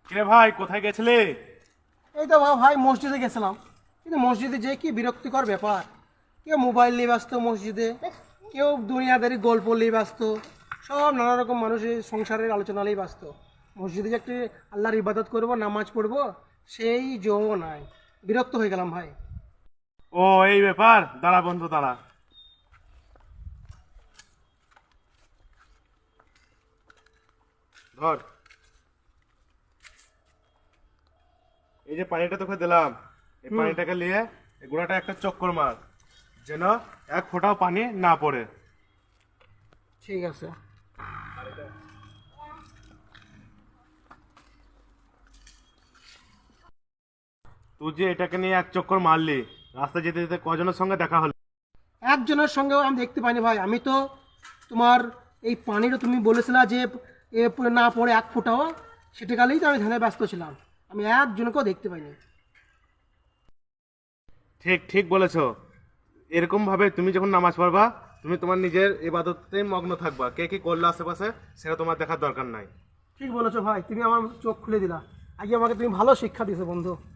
কিরে ভাই, কোথায় গেছিলে? এই তো ভাই মসজিদে গেছিলাম, কিন্তু মসজিদে যে কি বিরক্তিকর ব্যাপার। কেউ মোবাইল নিয়ে ব্যস্ত মসজিদে, কেউ দুনিয়াদারি গল্প নিয়ে ব্যস্ত, সব নানা রকম মানুষের সংসারের আলোচনা নিয়ে ব্যস্ত। মসজিদে যে একটি আল্লাহর ইবাদত করব, নামাজ পড়বো, সেই জো নাই। বিরক্ত হয়ে গেলাম ভাই। ও, এই ব্যাপার। দাঁড়া বন্ধু, দাঁড়া। ধর, এই যে পানিটা তোকে দিলাম, এই পানিটাকে নিয়ে এই গোড়াটা একটা চক্কর মার, যেন এক ফোঁটাও পানি না পড়ে। ঠিক আছে। তুই যে এটাকে নিয়ে এক চক্কর মারলি, রাস্তা যেতে যেতে কজনের সঙ্গে দেখা হলো? একজনের সঙ্গেও আমি দেখতে পাইনি ভাই। আমি তো তোমার এই পানিটা তুমি বলেছিলা যে না পড়ে এক ফোঁটাও, সেটা কালেই তো আমি ধ্যানে ব্যস্ত ছিলাম। আমি একজনকেও দেখতে পাইনি। ঠিক ঠিক বলেছো। এরকম ভাবে তুমি যখন নামাজ পড়বা, তুমি তোমার নিজের ইবাদতে মগ্ন থাকবা। কে কি করলো আশেপাশে সেটা তোমার দেখার দরকার নাই। ঠিক বলেছো ভাই, তুমি আমার চোখ খুলে দিলা। আগে আমাকে তুমি ভালো শিক্ষা দিয়েছো বন্ধু।